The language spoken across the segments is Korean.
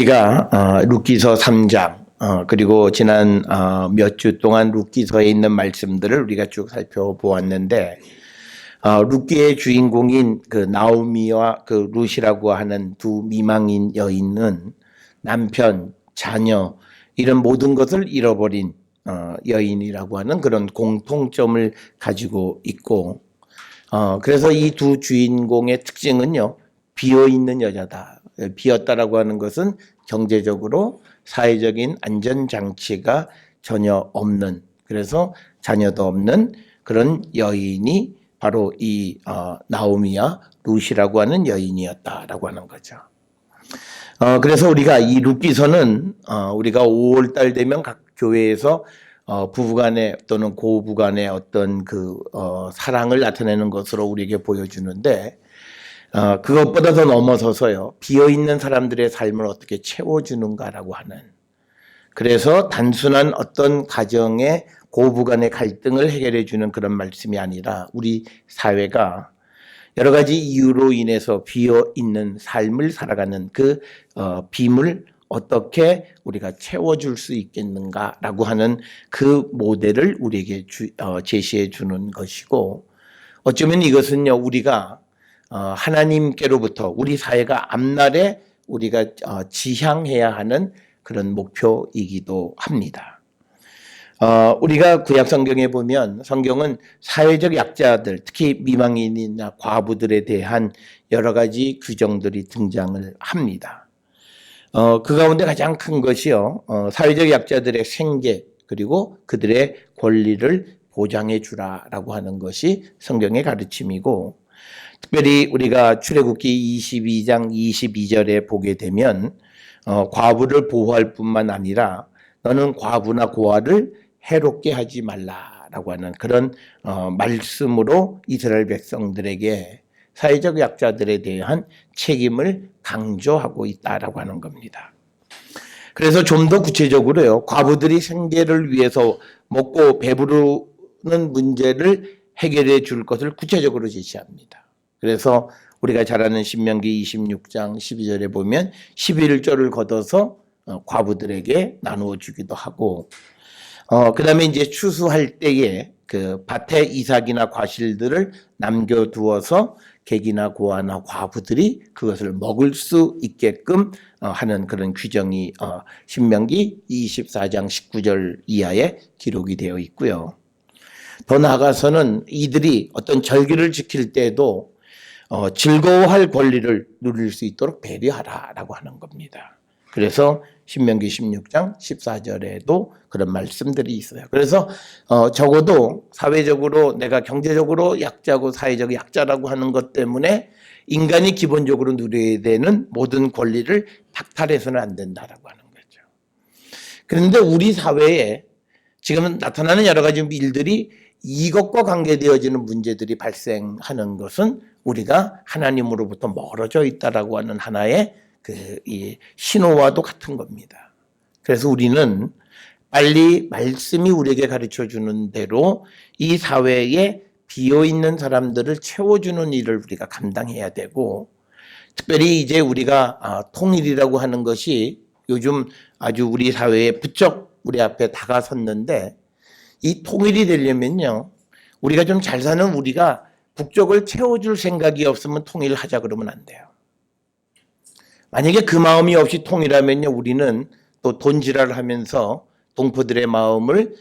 우리가 룻기서 3장 그리고 지난 몇 주 동안 룻기서에 있는 말씀들을 우리가 쭉 살펴보았는데 룻기의 주인공인 그 나오미와 그 룻이라고 하는 두 미망인 여인은 남편, 자녀 이런 모든 것을 잃어버린 여인이라고 하는 그런 공통점을 가지고 있고 그래서 이 두 주인공의 특징은요, 비어있는 여자다. 비었다라고 하는 것은 경제적으로 사회적인 안전장치가 전혀 없는, 그래서 자녀도 없는 그런 여인이 바로 이 나오미와 룻이라고 하는 여인이었다라고 하는 거죠. 그래서 우리가 이 룻기서는 우리가 5월달 되면 각 교회에서 부부간의 또는 고부간의 어떤 그 사랑을 나타내는 것으로 우리에게 보여주는데, 그것보다 더 넘어서서요, 비어있는 사람들의 삶을 어떻게 채워주는가라고 하는, 그래서 단순한 어떤 가정의 고부간의 갈등을 해결해주는 그런 말씀이 아니라 우리 사회가 여러 가지 이유로 인해서 비어있는 삶을 살아가는 그 빔을 어떻게 우리가 채워줄 수 있겠는가라고 하는 그 모델을 우리에게 제시해 주는 것이고, 어쩌면 이것은요, 우리가 하나님께로부터 우리 사회가 앞날에 우리가 지향해야 하는 그런 목표이기도 합니다. 우리가 구약 성경에 보면 성경은 사회적 약자들, 특히 미망인이나 과부들에 대한 여러 가지 규정들이 등장을 합니다. 그 가운데 가장 큰 것이요, 사회적 약자들의 생계 그리고 그들의 권리를 보장해 주라라고 하는 것이 성경의 가르침이고, 특별히 우리가 출애굽기 22장 22절에 보게 되면 과부를 보호할 뿐만 아니라 너는 과부나 고아를 해롭게 하지 말라라고 하는 그런 말씀으로 이스라엘 백성들에게 사회적 약자들에 대한 책임을 강조하고 있다라고 하는 겁니다. 그래서 좀 더 구체적으로요, 과부들이 생계를 위해서 먹고 배부르는 문제를 해결해 줄 것을 구체적으로 제시합니다. 그래서 우리가 잘 아는 신명기 26장 12절에 보면 11조를 걷어서 과부들에게 나누어 주기도 하고, 그 다음에 이제 추수할 때에 그 밭에 이삭이나 과실들을 남겨두어서 객이나 고아나 과부들이 그것을 먹을 수 있게끔 하는 그런 규정이 신명기 24장 19절 이하에 기록이 되어 있고요. 더 나아가서는 이들이 어떤 절기를 지킬 때에도 즐거워할 권리를 누릴 수 있도록 배려하라라고 하는 겁니다. 그래서 신명기 16장 14절에도 그런 말씀들이 있어요. 그래서 적어도 사회적으로 내가 경제적으로 약자고 사회적 약자라고 하는 것 때문에 인간이 기본적으로 누려야 되는 모든 권리를 박탈해서는 안 된다라고 하는 거죠. 그런데 우리 사회에 지금 나타나는 여러 가지 일들이 이것과 관계되어지는 문제들이 발생하는 것은 우리가 하나님으로부터 멀어져 있다라고 하는 하나의 이 신호와도 같은 겁니다. 그래서 우리는 빨리 말씀이 우리에게 가르쳐 주는 대로 이 사회에 비어있는 사람들을 채워주는 일을 우리가 감당해야 되고, 특별히 이제 우리가 통일이라고 하는 것이 요즘 아주 우리 사회에 부쩍 우리 앞에 다가섰는데, 이 통일이 되려면요, 우리가 좀 잘 사는 우리가 국적을 채워줄 생각이 없으면 통일하자 그러면 안 돼요. 만약에 그 마음이 없이 통일하면요, 우리는 또 돈지랄을 하면서 동포들의 마음을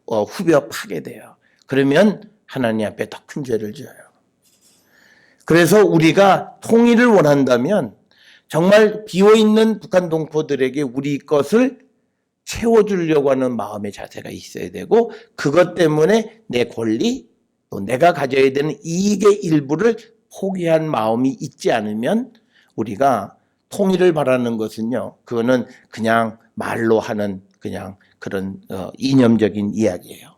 후벼 파게 돼요. 그러면 하나님 앞에 더 큰 죄를 지어요. 그래서 우리가 통일을 원한다면 정말 비어있는 북한 동포들에게 우리 것을 채워주려고 하는 마음의 자세가 있어야 되고, 그것 때문에 내 권리, 또 내가 가져야 되는 이익의 일부를 포기한 마음이 있지 않으면 우리가 통일을 바라는 것은요, 그거는 그냥 말로 하는 그냥 그런 이념적인 이야기예요.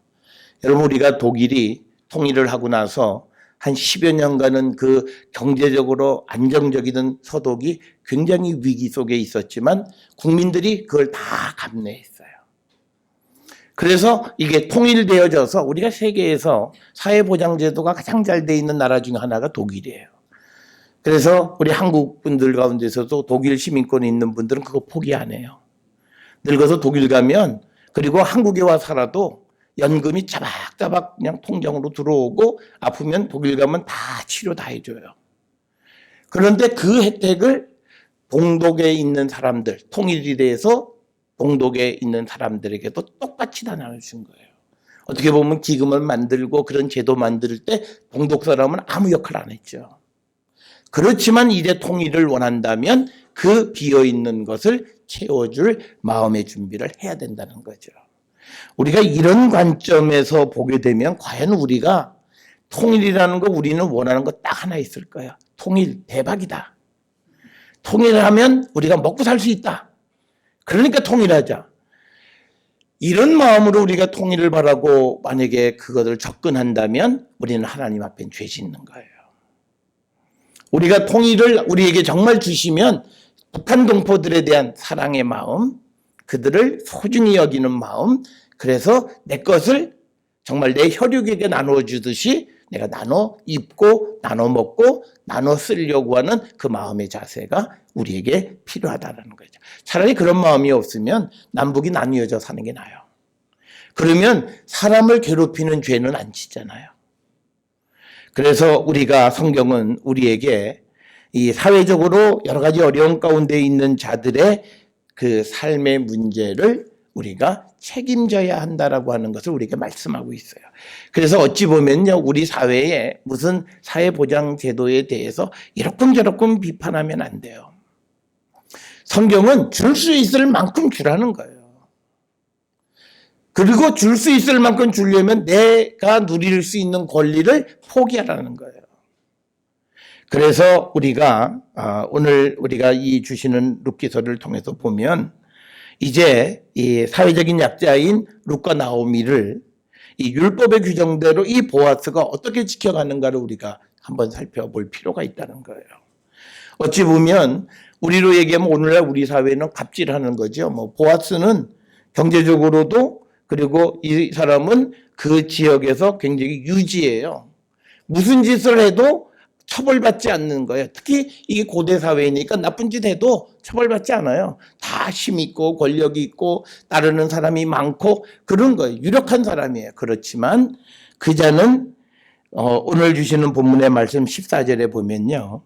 여러분, 우리가 독일이 통일을 하고 나서 한 10여 년간은 그 경제적으로 안정적이던 서독이 굉장히 위기 속에 있었지만 국민들이 그걸 다 감내했어요. 그래서 이게 통일되어져서 우리가 세계에서 사회보장제도가 가장 잘 돼 있는 나라 중 하나가 독일이에요. 그래서 우리 한국 분들 가운데서도 독일 시민권이 있는 분들은 그거 포기 안 해요. 늙어서 독일 가면 그리고 한국에 와 살아도 연금이 자박자박 그냥 통장으로 들어오고 아프면 독일 가면 다 치료 다 해줘요. 그런데 그 혜택을 동독에 있는 사람들, 통일이 돼서 동독에 있는 사람들에게도 똑같이 다 나눠준 거예요. 어떻게 보면 기금을 만들고 그런 제도 만들 때 동독 사람은 아무 역할 안 했죠. 그렇지만 이제 통일을 원한다면 그 비어있는 것을 채워줄 마음의 준비를 해야 된다는 거죠. 우리가 이런 관점에서 보게 되면 과연 우리가 통일이라는 거 우리는 원하는 거 딱 하나 있을 거야. 통일 대박이다. 통일하면 우리가 먹고 살 수 있다. 그러니까 통일하자. 이런 마음으로 우리가 통일을 바라고 만약에 그것을 접근한다면 우리는 하나님 앞엔 죄 짓는 거예요. 우리가 통일을 우리에게 정말 주시면 북한 동포들에 대한 사랑의 마음, 그들을 소중히 여기는 마음, 그래서 내 것을 정말 내 혈육에게 나누어 주듯이 내가 나눠 입고 나눠 먹고 나눠 쓰려고 하는 그 마음의 자세가 우리에게 필요하다는 거죠. 차라리 그런 마음이 없으면 남북이 나뉘어져 사는 게 나아요. 그러면 사람을 괴롭히는 죄는 안 짓잖아요. 그래서 우리가 성경은 우리에게 이 사회적으로 여러 가지 어려운 가운데 있는 자들의 그 삶의 문제를 우리가 책임져야 한다라고 하는 것을 우리에게 말씀하고 있어요. 그래서 어찌 보면요, 우리 사회에 무슨 사회보장제도에 대해서 이러쿵저러쿵 비판하면 안 돼요. 성경은 줄 수 있을 만큼 주라는 거예요. 그리고 줄 수 있을 만큼 주려면 내가 누릴 수 있는 권리를 포기하라는 거예요. 그래서 우리가 오늘 우리가 이 주시는 룻기서를 통해서 보면 이제 이 사회적인 약자인 룻과 나오미를 이 율법의 규정대로 이 보아스가 어떻게 지켜가는가를 우리가 한번 살펴볼 필요가 있다는 거예요. 어찌 보면 우리로 얘기하면 오늘날 우리 사회는 갑질하는 거죠. 뭐 보아스는 경제적으로도 그리고 이 사람은 그 지역에서 굉장히 유지해요. 무슨 짓을 해도 처벌받지 않는 거예요. 특히 이게 고대 사회니까 나쁜 짓 해도 처벌받지 않아요. 다 힘 있고 권력이 있고 따르는 사람이 많고 그런 거예요. 유력한 사람이에요. 그렇지만 그자는 오늘 주시는 본문의 말씀 14절에 보면요.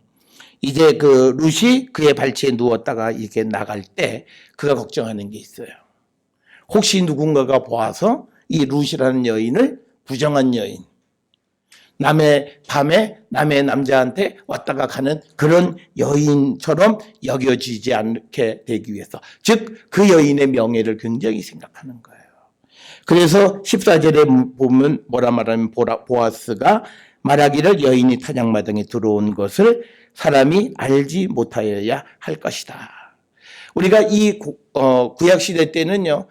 이제 그 룻이 그의 발치에 누웠다가 이렇게 나갈 때 그가 걱정하는 게 있어요. 혹시 누군가가 보아서 이 룻이라는 여인을 부정한 여인, 남의 밤에 남의 남자한테 왔다가 가는 그런 여인처럼 여겨지지 않게 되기 위해서, 즉 그 여인의 명예를 굉장히 생각하는 거예요. 그래서 14절에 보면 뭐라 말하면 보아스가 말하기를 여인이 타작마당에 들어온 것을 사람이 알지 못하여야 할 것이다. 우리가 이 구약시대 때는요,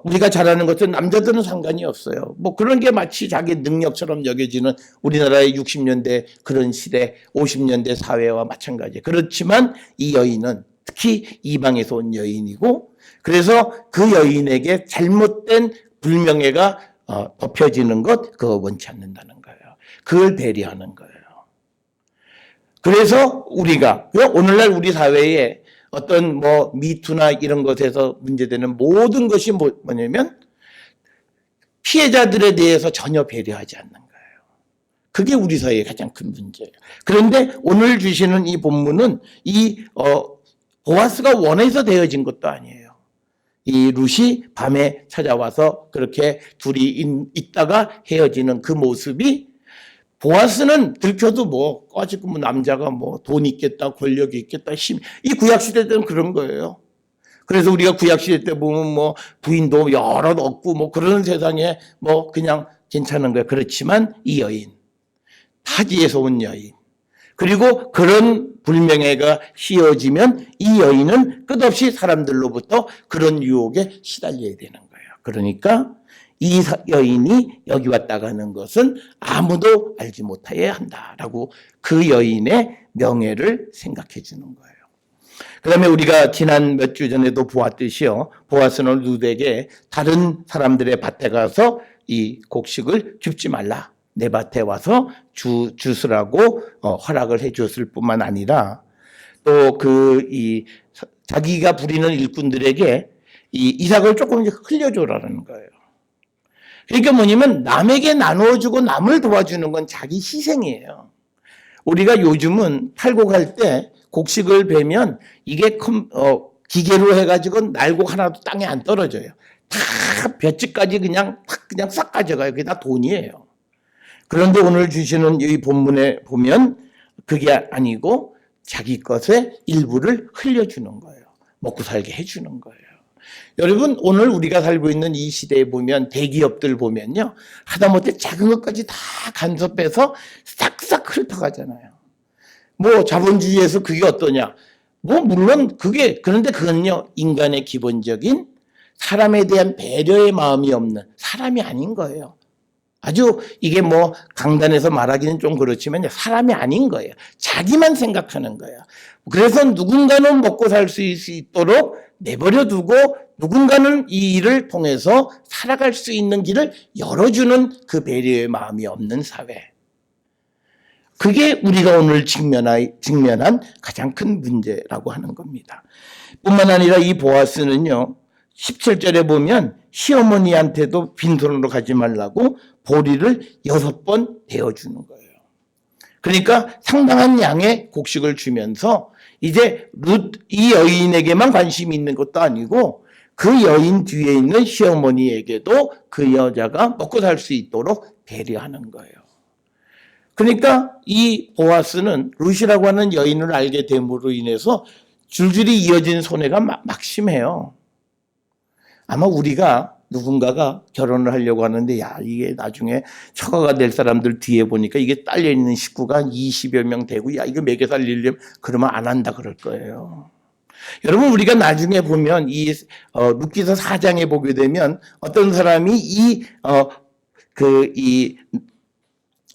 우리가 잘하는 것은 남자들은 상관이 없어요. 뭐 그런 게 마치 자기 능력처럼 여겨지는 우리나라의 60년대 그런 시대, 50년대 사회와 마찬가지예요. 그렇지만 이 여인은 특히 이방에서 온 여인이고, 그래서 그 여인에게 잘못된 불명예가 덮여지는 것, 그거 원치 않는다는 거예요. 그걸 배려하는 거예요. 그래서 우리가 오늘날 우리 사회에 어떤 뭐 미투나 이런 것에서 문제되는 모든 것이 뭐냐면 피해자들에 대해서 전혀 배려하지 않는 거예요. 그게 우리 사회의 가장 큰 문제예요. 그런데 오늘 주시는 이 본문은 이 보아스가 원해서 되어진 것도 아니에요. 이 룻이 밤에 찾아와서 그렇게 둘이 있다가 헤어지는 그 모습이, 보아스는 들켜도 뭐 꺼지고 뭐 남자가 뭐 돈 있겠다, 권력이 있겠다, 힘, 이 구약시대 때는 그런 거예요. 그래서 우리가 구약시대 때 보면 뭐 부인도 여러 없고 뭐 그런 세상에 뭐 그냥 괜찮은 거예요. 그렇지만 이 여인, 타지에서 온 여인, 그리고 그런 불명예가 씌워지면 이 여인은 끝없이 사람들로부터 그런 유혹에 시달려야 되는 거예요. 그러니까 이 여인이 여기 왔다 가는 것은 아무도 알지 못하여야 한다라고 그 여인의 명예를 생각해 주는 거예요. 그 다음에 우리가 지난 몇 주 전에도 보았듯이요, 보아스는 룻에게 다른 사람들의 밭에 가서 이 곡식을 줍지 말라, 내 밭에 와서 주스라고 허락을 해 줬을 뿐만 아니라 또 자기가 부리는 일꾼들에게 이 이삭을 조금 흘려줘라는 거예요. 그러니까 뭐냐면 남에게 나누어주고 남을 도와주는 건 자기 희생이에요. 우리가 요즘은 팔고 갈 때 곡식을 베면 이게 기계로 해가지고 날곡 하나도 땅에 안 떨어져요. 다 볏짚까지 그냥 싹 가져가요. 그게 다 돈이에요. 그런데 오늘 주시는 이 본문에 보면 그게 아니고 자기 것의 일부를 흘려주는 거예요. 먹고 살게 해주는 거예요. 여러분, 오늘 우리가 살고 있는 이 시대에 보면 대기업들 보면요, 하다못해 작은 것까지 다 간섭해서 싹싹 훑어가잖아요. 뭐 자본주의에서 그게 어떠냐? 뭐 물론 그런데 그건요, 인간의 기본적인 사람에 대한 배려의 마음이 없는 사람이 아닌 거예요. 아주 이게 뭐 강단에서 말하기는 좀 그렇지만 사람이 아닌 거예요. 자기만 생각하는 거예요. 그래서 누군가는 먹고 살 수 있도록 내버려 두고 누군가는 이 일을 통해서 살아갈 수 있는 길을 열어주는 그 배려의 마음이 없는 사회. 그게 우리가 오늘 직면한 가장 큰 문제라고 하는 겁니다. 뿐만 아니라 이 보아스는요, 17절에 보면 시어머니한테도 빈손으로 가지 말라고 보리를 6번 베어주는 거예요. 그러니까 상당한 양의 곡식을 주면서 이제 이 여인에게만 관심이 있는 것도 아니고 그 여인 뒤에 있는 시어머니에게도 그 여자가 먹고 살 수 있도록 배려하는 거예요. 그러니까 이 보아스는 룻이라고 하는 여인을 알게 됨으로 인해서 줄줄이 이어진 손해가 막심해요. 아마 우리가 누군가가 결혼을 하려고 하는데 이게 나중에 처가가 될 사람들 뒤에 보니까 이게 딸려있는 식구가 20여 명 되고 이거 먹여 살리려면 그러면 안 한다 그럴 거예요. 여러분, 우리가 나중에 보면 룻기서 4장에 보게 되면 어떤 사람이 이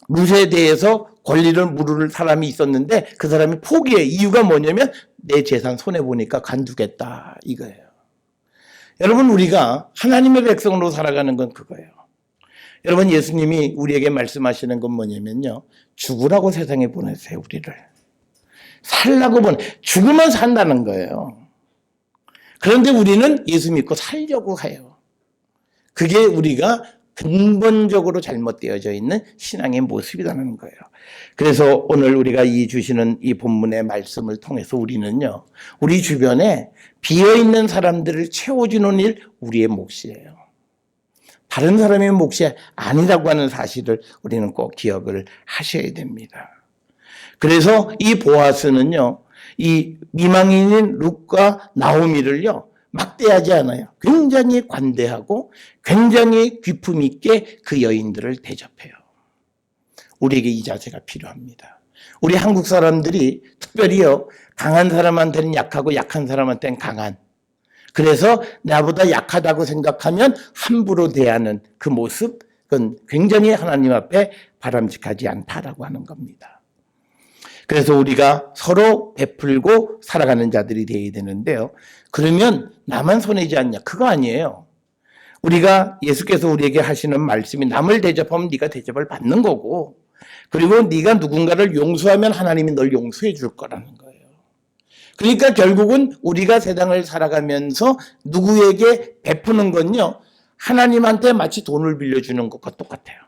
룻에 대해서 권리를 물을 사람이 있었는데 그 사람이 포기해. 이유가 뭐냐면 내 재산 손해보니까 간두겠다 이거예요. 여러분, 우리가 하나님의 백성으로 살아가는 건 그거예요. 여러분, 예수님이 우리에게 말씀하시는 건 뭐냐면요, 죽으라고 세상에 보내세요. 우리를 살라고 죽으면 산다는 거예요. 그런데 우리는 예수 믿고 살려고 해요. 그게 우리가 근본적으로 잘못되어져 있는 신앙의 모습이라는 거예요. 그래서 오늘 우리가 주시는 이 본문의 말씀을 통해서 우리는요, 우리 주변에 비어있는 사람들을 채워주는 일, 우리의 몫이에요. 다른 사람의 몫이 아니라고 하는 사실을 우리는 꼭 기억을 하셔야 됩니다. 그래서 이 보아스는요, 이 미망인인 룻과 나오미를요, 막대하지 않아요. 굉장히 관대하고 굉장히 귀품 있게 그 여인들을 대접해요. 우리에게 이 자세가 필요합니다. 우리 한국 사람들이 특별히요, 강한 사람한테는 약하고 약한 사람한테는 강한, 그래서 나보다 약하다고 생각하면 함부로 대하는 그 모습, 그건 굉장히 하나님 앞에 바람직하지 않다라고 하는 겁니다. 그래서 우리가 서로 베풀고 살아가는 자들이 되어야 되는데요. 그러면 나만 손해지 않냐? 그거 아니에요. 우리가 예수께서 우리에게 하시는 말씀이 남을 대접하면 네가 대접을 받는 거고, 그리고 네가 누군가를 용서하면 하나님이 널 용서해 줄 거라는 거예요. 그러니까 결국은 우리가 세상을 살아가면서 누구에게 베푸는 건요, 하나님한테 마치 돈을 빌려주는 것과 똑같아요.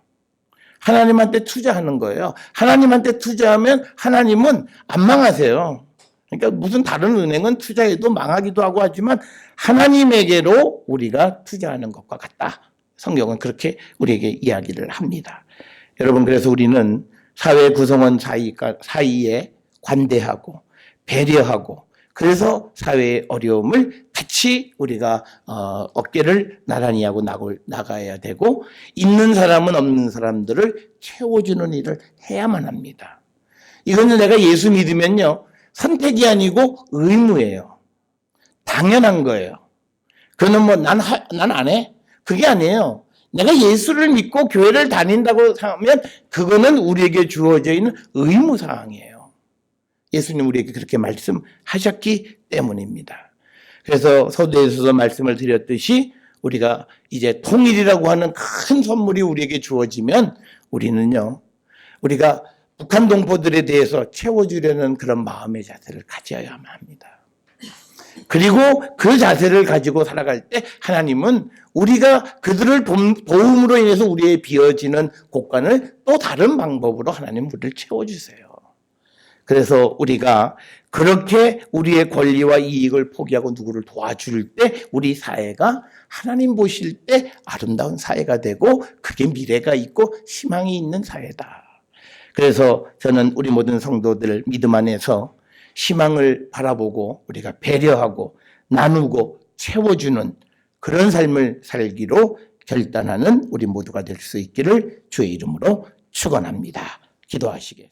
하나님한테 투자하는 거예요. 하나님한테 투자하면 하나님은 안 망하세요. 그러니까 무슨 다른 은행은 투자해도 망하기도 하고 하지만 하나님에게로 우리가 투자하는 것과 같다. 성경은 그렇게 우리에게 이야기를 합니다. 여러분, 그래서 우리는 사회 구성원 사이에 관대하고 배려하고, 그래서 사회의 어려움을 같이 우리가 어깨를 나란히 하고 나가야 되고, 있는 사람은 없는 사람들을 채워주는 일을 해야만 합니다. 이거는 내가 예수 믿으면요, 선택이 아니고 의무예요. 당연한 거예요. 그거는 뭐 난 안 해? 그게 아니에요. 내가 예수를 믿고 교회를 다닌다고 하면 그거는 우리에게 주어져 있는 의무사항이에요. 예수님 우리에게 그렇게 말씀하셨기 때문입니다. 그래서 서두에서도 말씀을 드렸듯이 우리가 이제 통일이라고 하는 큰 선물이 우리에게 주어지면 우리는요, 우리가 북한 동포들에 대해서 채워주려는 그런 마음의 자세를 가져야만 합니다. 그리고 그 자세를 가지고 살아갈 때 하나님은 우리가 그들을 도움으로 인해서 우리의 비어지는 곳간을 또 다른 방법으로 하나님 우리를 채워주세요. 그래서 우리가 그렇게 우리의 권리와 이익을 포기하고 누구를 도와줄 때 우리 사회가 하나님 보실 때 아름다운 사회가 되고 그게 미래가 있고 희망이 있는 사회다. 그래서 저는 우리 모든 성도들 믿음 안에서 희망을 바라보고 우리가 배려하고 나누고 채워주는 그런 삶을 살기로 결단하는 우리 모두가 될 수 있기를 주의 이름으로 축원합니다. 기도하시겠습니다.